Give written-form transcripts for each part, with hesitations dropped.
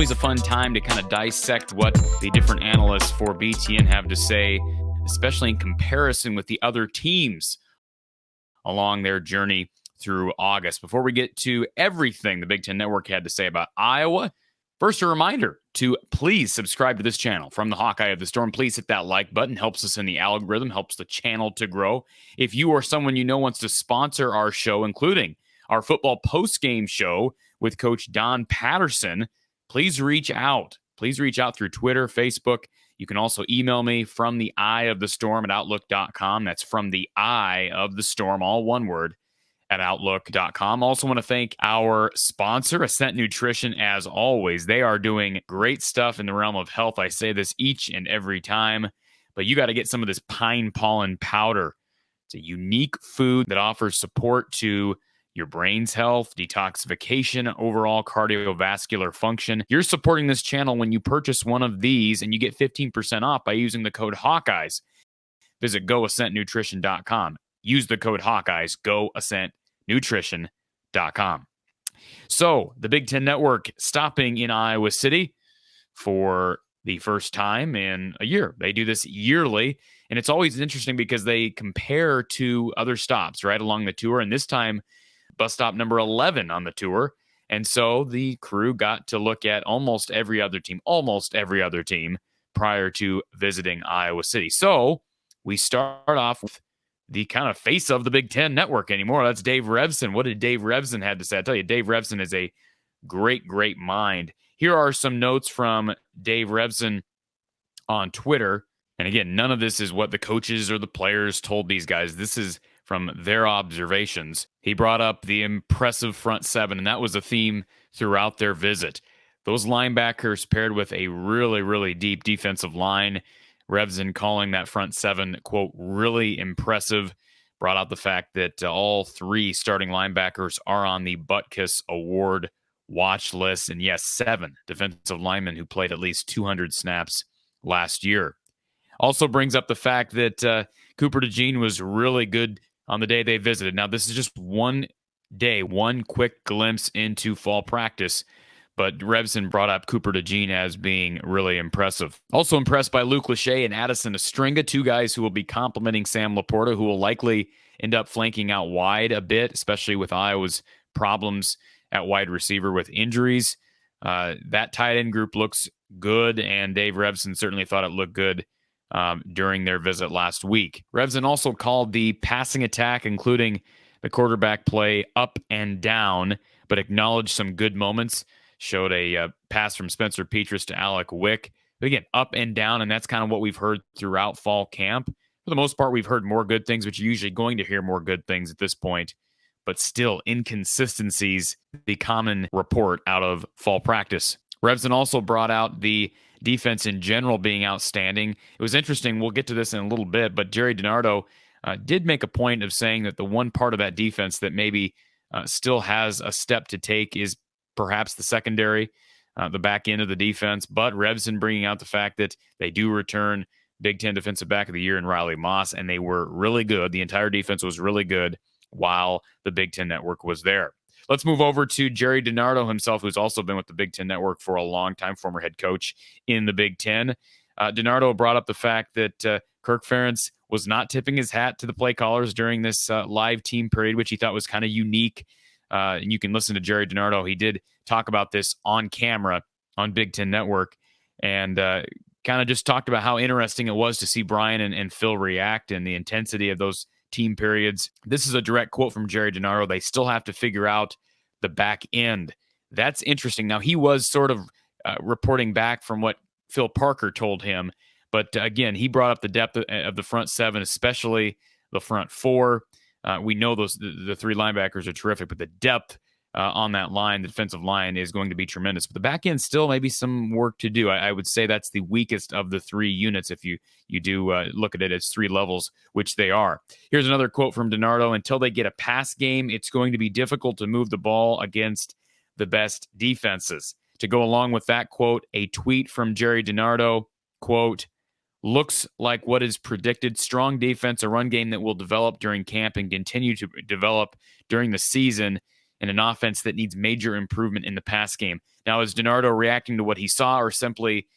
always a fun time to kind of dissect what the different analysts for BTN have to say, especially in comparison with the other teams along their journey through August. Before we get to everything the Big Ten Network had to say about Iowa, first, a reminder to please subscribe to this channel. From the Hawkeye of the Storm, please hit that like button. Helps us in the algorithm, helps the channel to grow. If you or someone you know wants to sponsor our show, including our football post-game show with Coach Don Patterson, please reach out. Please reach out through Twitter, Facebook. You can also email me from the eye of the storm at outlook.com. That's from the eye of the storm, all one word, at outlook.com. Also want to thank our sponsor, Ascent Nutrition, as always. They are doing great stuff in the realm of health. I say this each and every time, but you got to get some of this pine pollen powder. It's a unique food that offers support to your brain's health, detoxification, overall cardiovascular function. You're supporting this channel when you purchase one of these, and you get 15% off by using the code Hawkeyes. Visit goascentnutrition.com. Use the code Hawkeyes, goascentnutrition.com. So, the Big Ten Network stopping in Iowa City for the first time in a year. They do this yearly, and it's always interesting because they compare to other stops right along the tour, and this time, bus stop number 11 on the tour. And so the crew got to look at almost every other team prior to visiting Iowa City. So we start off with the kind of face of the Big Ten Network anymore. That's Dave Revsine. What did Dave Revsine have to say? I tell you, Dave Revsine is a great, great mind. Here are some notes from Dave Revsine on Twitter. And again, none of this is what the coaches or the players told these guys. This is from their observations. He brought up the impressive front seven, and that was a theme throughout their visit. Those linebackers paired with a really, really deep defensive line. Revsine calling that front seven, quote, really impressive. Brought out the fact that all three starting linebackers are on the Butkus Award watch list. And yes, 7 defensive linemen who played at least 200 snaps last year. Also brings up the fact that Cooper DeJean was really good on the day they visited. Now, this is just one day, one quick glimpse into fall practice, but Revsine brought up Cooper DeJean as being really impressive. Also impressed by Luke Lachey and Addison Estringa, 2 guys who will be complimenting Sam Laporta, who will likely end up flanking out wide a bit, especially with Iowa's problems at wide receiver with injuries. That tight end group looks good, and Dave Revsine certainly thought it looked good during their visit last week. Revsine also called the passing attack, including the quarterback play, up and down, but acknowledged some good moments. Showed a pass from Spencer Petras to Alec Wick. But again, up and down, and that's kind of what we've heard throughout fall camp. For the most part, we've heard more good things, which you're usually going to hear more good things at this point. But still, inconsistencies, the common report out of fall practice. Revsine also brought out the defense in general being outstanding. It was interesting. We'll get to this in a little bit, but Jerry DiNardo did make a point of saying that the one part of that defense that maybe still has a step to take is perhaps the secondary, the back end of the defense. But Revsine bringing out the fact that they do return Big Ten Defensive Back of the Year in Riley Moss, and they were really good. The entire defense was really good while the Big Ten Network was there. Let's move over to Jerry DiNardo himself, who's also been with the Big Ten Network for a long time, former head coach in the Big Ten. DiNardo brought up the fact that Kirk Ferentz was not tipping his hat to the play callers during this live team period, which he thought was kind of unique. And you can listen to Jerry DiNardo. He did talk about this on camera on Big Ten Network, and kind of just talked about how interesting it was to see Brian and Phil react and the intensity of those team periods. This is a direct quote from Jerry DiNardo. They still have to figure out the back end. That's interesting. Now, he was sort of reporting back from what Phil Parker told him, but again, he brought up the depth of the front 7, especially the front 4. We know the 3 linebackers are terrific, but the depth on that line, the defensive line, is going to be tremendous. But the back end still maybe some work to do. I would say that's the weakest of the 3 units if you do look at it as 3 levels, which they are. Here's another quote from DiNardo. Until they get a pass game, it's going to be difficult to move the ball against the best defenses. To go along with that quote, a tweet from Jerry DiNardo, quote, looks like what is predicted. Strong defense, a run game that will develop during camp and continue to develop during the season. and an offense that needs major improvement in the pass game. Now, is DiNardo reacting to what he saw or simply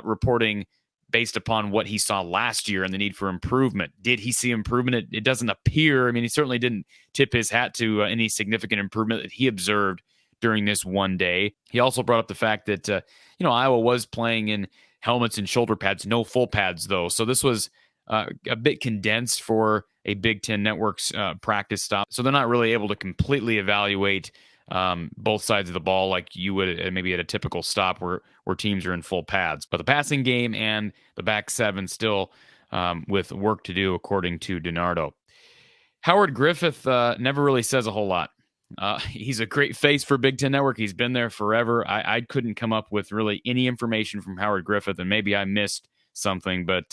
reporting based upon what he saw last year and the need for improvement? Did he see improvement? It doesn't appear. I mean, he certainly didn't tip his hat to any significant improvement that he observed during this one day. He also brought up the fact that, Iowa was playing in helmets and shoulder pads, no full pads, though. So this was a bit condensed for a Big Ten Network's practice stop. So they're not really able to completely evaluate both sides of the ball like you would maybe at a typical stop where teams are in full pads. But the passing game and the back seven still with work to do, according to DiNardo. Howard Griffith never really says a whole lot. He's a great face for Big Ten Network. He's been there forever. I couldn't come up with really any information from Howard Griffith, and maybe I missed something, but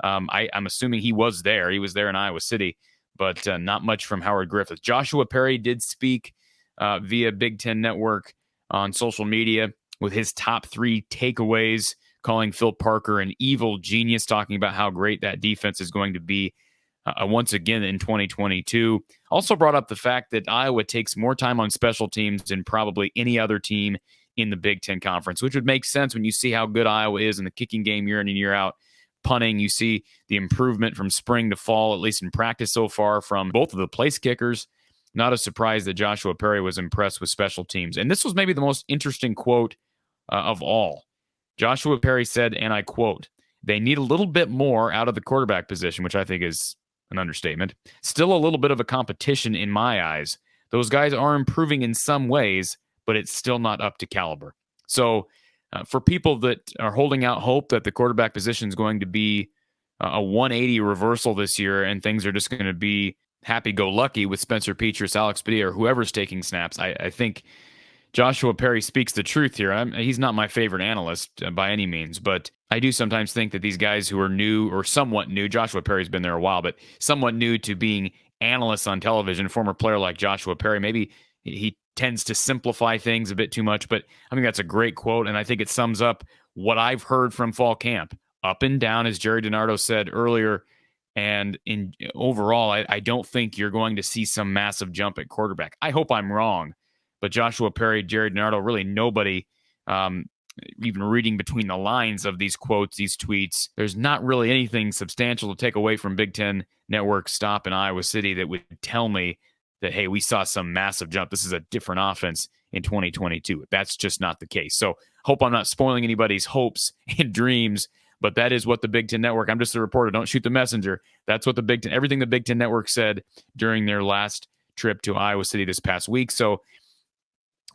I'm assuming he was there. He was there in Iowa City, but not much from Howard Griffith. Joshua Perry did speak via Big Ten Network on social media with his top 3 takeaways, calling Phil Parker an evil genius, talking about how great that defense is going to be once again in 2022. Also brought up the fact that Iowa takes more time on special teams than probably any other team in the Big Ten Conference, which would make sense when you see how good Iowa is in the kicking game year in and year out. Punting, you see the improvement from spring to fall, at least in practice so far, from both of the place kickers. Not a surprise that Joshua Perry was impressed with special teams. And this was maybe the most interesting quote of all. Joshua Perry said, and I quote, "They need a little bit more out of the quarterback position," which I think is an understatement. "Still a little bit of a competition in my eyes. Those guys are improving in some ways, but it's still not up to caliber." So for people that are holding out hope that the quarterback position is going to be a 180 reversal this year and things are just going to be happy-go-lucky with Spencer Petras, Alex Padilla, or whoever's taking snaps, I think Joshua Perry speaks the truth here. He's not my favorite analyst by any means, but I do sometimes think that these guys who are new or somewhat new, Joshua Perry's been there a while, but somewhat new to being analysts on television, former player like Joshua Perry, maybe he tends to simplify things a bit too much, but I think that's a great quote, and I think it sums up what I've heard from fall camp. Up and down, as Jerry DiNardo said earlier, and in overall, I don't think you're going to see some massive jump at quarterback. I hope I'm wrong, but Joshua Perry, Jerry DiNardo, really nobody, even reading between the lines of these quotes, these tweets, there's not really anything substantial to take away from Big Ten Network stop in Iowa City that would tell me that, hey, we saw some massive jump. This is a different offense in 2022. That's just not the case. So hope I'm not spoiling anybody's hopes and dreams, but that is what the Big Ten Network, I'm just a reporter, don't shoot the messenger. That's what everything the Big Ten Network said during their last trip to Iowa City this past week. So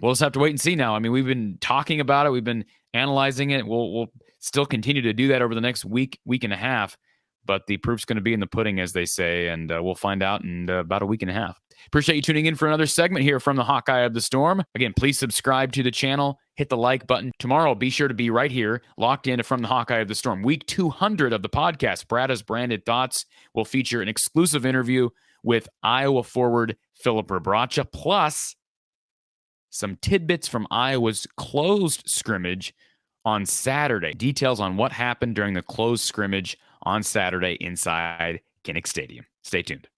we'll just have to wait and see now. I mean, we've been talking about it. We've been analyzing it. We'll still continue to do that over the next week and a half, but the proof's going to be in the pudding, as they say, and we'll find out in about a week and a half. Appreciate you tuning in for another segment here from the Hawkeye of the Storm. Again, please subscribe to the channel. Hit the like button. Tomorrow, be sure to be right here, locked in from the Hawkeye of the Storm. Week 200 of the podcast, Brad's Branded Thoughts, will feature an exclusive interview with Iowa forward Philip Rebracha, plus some tidbits from Iowa's closed scrimmage on Saturday. Details on what happened during the closed scrimmage on Saturday inside Kinnick Stadium. Stay tuned.